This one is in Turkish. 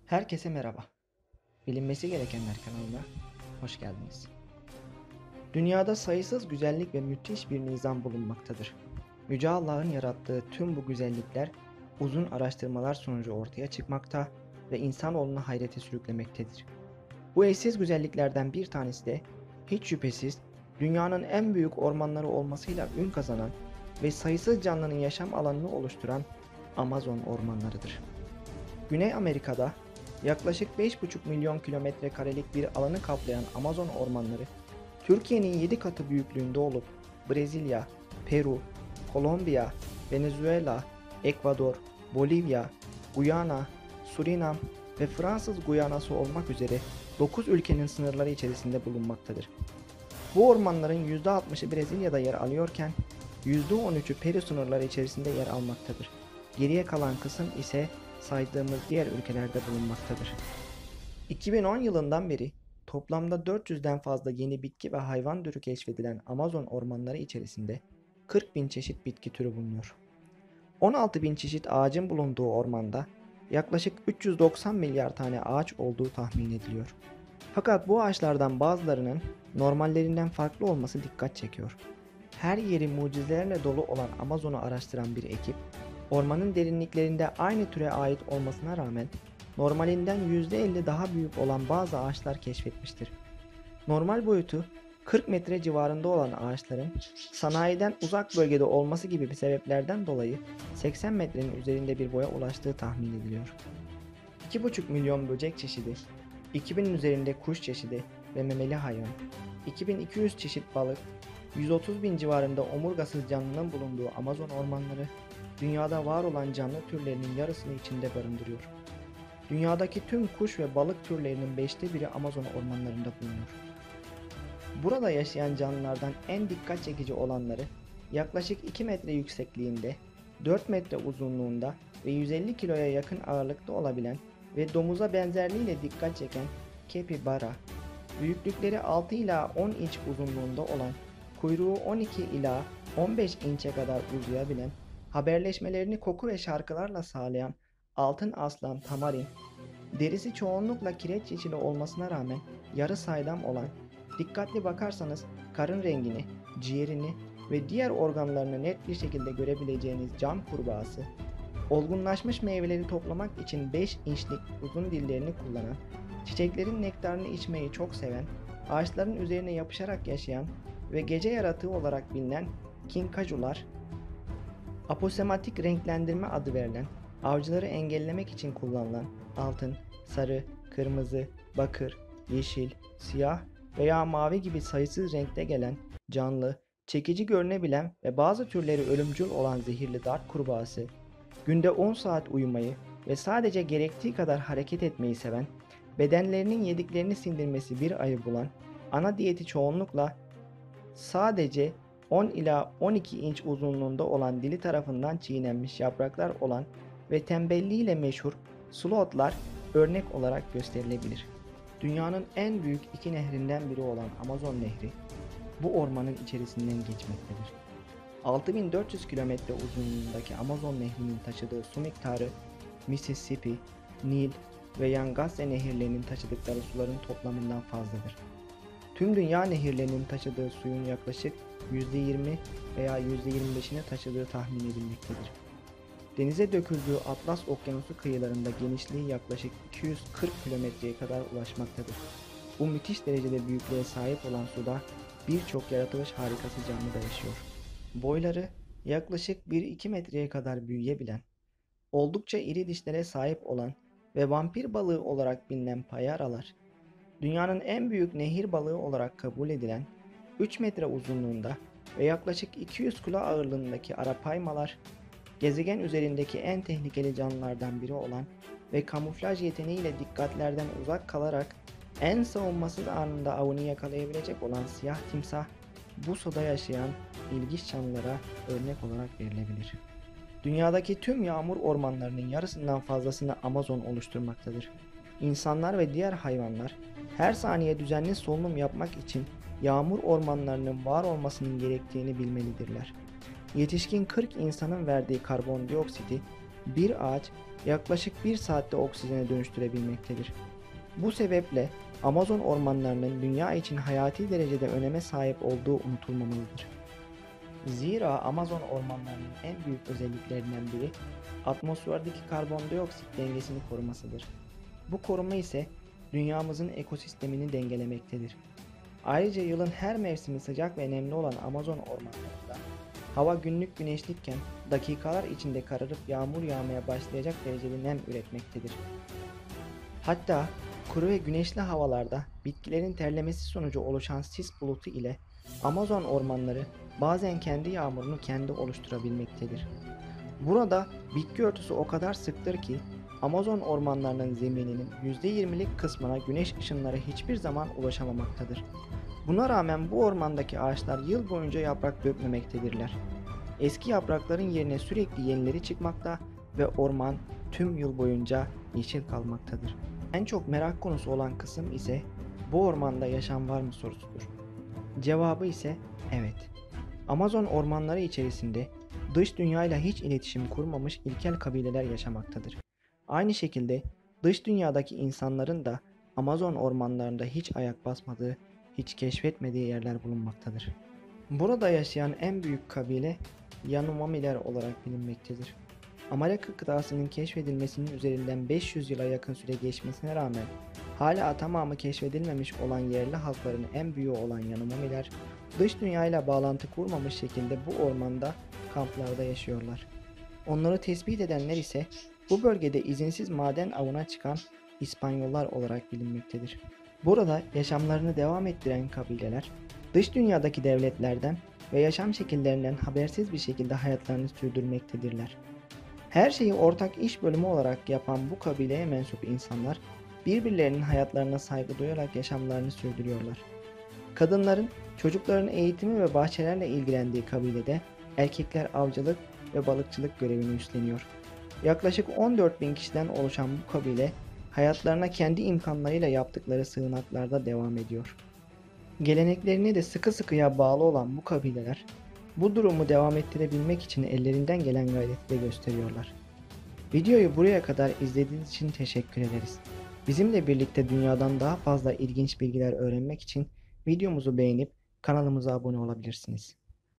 Herkese merhaba. Bilinmesi gerekenler kanalına hoş geldiniz. Dünyada sayısız güzellik ve müthiş bir nizam bulunmaktadır. Yüce Allah'ın yarattığı tüm bu güzellikler uzun araştırmalar sonucu ortaya çıkmakta ve insanoğlunu hayrete sürüklemektedir. Bu eşsiz güzelliklerden bir tanesi de hiç şüphesiz dünyanın en büyük ormanları olmasıyla ün kazanan ve sayısız canlının yaşam alanını oluşturan Amazon ormanlarıdır. Güney Amerika'da yaklaşık 5,5 milyon kilometre karelik bir alanı kaplayan Amazon ormanları, Türkiye'nin 7 katı büyüklüğünde olup Brezilya, Peru, Kolombiya, Venezuela, Ekvador, Bolivya, Guyana, Surinam ve Fransız Guyanası olmak üzere 9 ülkenin sınırları içerisinde bulunmaktadır. Bu ormanların %60'ı Brezilya'da yer alıyorken %13'ü Peru sınırları içerisinde yer almaktadır. Geriye kalan kısım ise saydığımız diğer ülkelerde bulunmaktadır. 2010 yılından beri toplamda 400'den fazla yeni bitki ve hayvan türü keşfedilen Amazon ormanları içerisinde 40 bin çeşit bitki türü bulunuyor. 16 bin çeşit ağacın bulunduğu ormanda yaklaşık 390 milyar tane ağaç olduğu tahmin ediliyor. Fakat bu ağaçlardan bazılarının normallerinden farklı olması dikkat çekiyor. Her yeri mucizelerle dolu olan Amazon'u araştıran bir ekip, ormanın derinliklerinde aynı türe ait olmasına rağmen normalinden %50 daha büyük olan bazı ağaçlar keşfetmiştir. Normal boyutu 40 metre civarında olan ağaçların sanayiden uzak bölgede olması gibi bir sebeplerden dolayı 80 metrenin üzerinde bir boya ulaştığı tahmin ediliyor. 2,5 milyon böcek çeşidi, 2000'in üzerinde kuş çeşidi ve memeli hayvan, 2200 çeşit balık, 130 bin civarında omurgasız canlının bulunduğu Amazon ormanları, dünyada var olan canlı türlerinin yarısını içinde barındırıyor. Dünyadaki tüm kuş ve balık türlerinin 5'te biri Amazon ormanlarında bulunuyor. Burada yaşayan canlılardan en dikkat çekici olanları yaklaşık 2 metre yüksekliğinde, 4 metre uzunluğunda ve 150 kiloya yakın ağırlıkta olabilen ve domuza benzerliğiyle dikkat çeken capybara, büyüklükleri 6 ila 10 inç uzunluğunda olan, kuyruğu 12 ila 15 inçe kadar uzayabilen, haberleşmelerini koku ve şarkılarla sağlayan altın aslan tamarin, derisi çoğunlukla kireç yeşili olmasına rağmen yarı saydam olan, dikkatli bakarsanız karın rengini, ciğerini ve diğer organlarını net bir şekilde görebileceğiniz cam kurbağası, olgunlaşmış meyveleri toplamak için 5 inçlik uzun dillerini kullanan, çiçeklerin nektarını içmeyi çok seven, ağaçların üzerine yapışarak yaşayan ve gece yaratığı olarak bilinen kinkacular, aposematik renklendirme adı verilen, avcıları engellemek için kullanılan altın, sarı, kırmızı, bakır, yeşil, siyah veya mavi gibi sayısız renkte gelen, canlı, çekici görünebilen ve bazı türleri ölümcül olan zehirli dart kurbağası, günde 10 saat uyumayı ve sadece gerektiği kadar hareket etmeyi seven, bedenlerinin yediklerini sindirmesi bir ayı bulan, ana diyeti çoğunlukla sadece 10 ila 12 inç uzunluğunda olan dili tarafından çiğnenmiş yapraklar olan ve tembelliğiyle meşhur slothlar örnek olarak gösterilebilir. Dünyanın en büyük iki nehrinden biri olan Amazon Nehri bu ormanın içerisinden geçmektedir. 6400 kilometre uzunluğundaki Amazon Nehri'nin taşıdığı su miktarı Mississippi, Nil ve Yangtze nehirlerinin taşıdıkları suların toplamından fazladır. Tüm dünya nehirlerinin taşıdığı suyun yaklaşık %20 veya %25'ini taşıdığı tahmin edilmektedir. Denize döküldüğü Atlas Okyanusu kıyılarında genişliği yaklaşık 240 kilometreye kadar ulaşmaktadır. Bu müthiş derecede büyüklüğe sahip olan suda birçok yaratılış harikası canlı da yaşıyor. Boyları yaklaşık 1-2 metreye kadar büyüyebilen, oldukça iri dişlere sahip olan ve vampir balığı olarak bilinen payaralar, dünyanın en büyük nehir balığı olarak kabul edilen 3 metre uzunluğunda ve yaklaşık 200 kilo ağırlığındaki arapaymalar, gezegen üzerindeki en tehlikeli canlılardan biri olan ve kamuflaj yeteneğiyle dikkatlerden uzak kalarak en savunmasız anında avını yakalayabilecek olan siyah timsah, bu suda yaşayan ilginç canlılara örnek olarak verilebilir. Dünyadaki tüm yağmur ormanlarının yarısından fazlasını Amazon oluşturmaktadır. İnsanlar ve diğer hayvanlar her saniye düzenli solunum yapmak için yağmur ormanlarının var olmasının gerektiğini bilmelidirler. Yetişkin 40 insanın verdiği karbondioksiti Bir ağaç yaklaşık 1 saatte oksijene dönüştürebilmektedir. Bu sebeple Amazon ormanlarının dünya için hayati derecede öneme sahip olduğu unutulmamalıdır. Zira Amazon ormanlarının en büyük özelliklerinden biri atmosferdeki karbondioksit dengesini korumasıdır. Bu koruma ise dünyamızın ekosistemini dengelemektedir. Ayrıca yılın her mevsimi sıcak ve nemli olan Amazon ormanlarında hava günlük güneşlikken dakikalar içinde kararıp yağmur yağmaya başlayacak derecede nem üretmektedir. Hatta kuru ve güneşli havalarda bitkilerin terlemesi sonucu oluşan sis bulutu ile Amazon ormanları bazen kendi yağmurunu kendi oluşturabilmektedir. Burada bitki örtüsü o kadar sıktır ki Amazon ormanlarının zemininin %20'lik kısmına güneş ışınları hiçbir zaman ulaşamamaktadır. Buna rağmen bu ormandaki ağaçlar yıl boyunca yaprak dökmemektedirler. Eski yaprakların yerine sürekli yenileri çıkmakta ve orman tüm yıl boyunca yeşil kalmaktadır. En çok merak konusu olan kısım ise bu ormanda yaşam var mı sorusudur. Cevabı ise evet. Amazon ormanları içerisinde dış dünyayla hiç iletişim kurmamış ilkel kabileler yaşamaktadır. Aynı şekilde dış dünyadaki insanların da Amazon ormanlarında hiç ayak basmadığı, hiç keşfetmediği yerler bulunmaktadır. Burada yaşayan en büyük kabile Yanomamiler olarak bilinmektedir. Amerika kıtasının keşfedilmesinin üzerinden 500 yıla yakın süre geçmesine rağmen hala tamamı keşfedilmemiş olan yerli halkların en büyüğü olan Yanomamiler, dış dünyayla bağlantı kurmamış şekilde bu ormanda kamplarda yaşıyorlar. Onları tespit edenler ise bu bölgede izinsiz maden avına çıkan İspanyollar olarak bilinmektedir. Burada yaşamlarını devam ettiren kabileler, dış dünyadaki devletlerden ve yaşam şekillerinden habersiz bir şekilde hayatlarını sürdürmektedirler. Her şeyi ortak iş bölümü olarak yapan bu kabileye mensup insanlar, birbirlerinin hayatlarına saygı duyarak yaşamlarını sürdürüyorlar. Kadınların, çocukların eğitimi ve bahçelerle ilgilendiği kabilede erkekler avcılık ve balıkçılık görevini üstleniyor. Yaklaşık 14.000 kişiden oluşan bu kabile, hayatlarına kendi imkanlarıyla yaptıkları sığınaklarda devam ediyor. Geleneklerine de sıkı sıkıya bağlı olan bu kabileler, bu durumu devam ettirebilmek için ellerinden gelen gayreti de gösteriyorlar. Videoyu buraya kadar izlediğiniz için teşekkür ederiz. Bizimle birlikte dünyadan daha fazla ilginç bilgiler öğrenmek için videomuzu beğenip kanalımıza abone olabilirsiniz.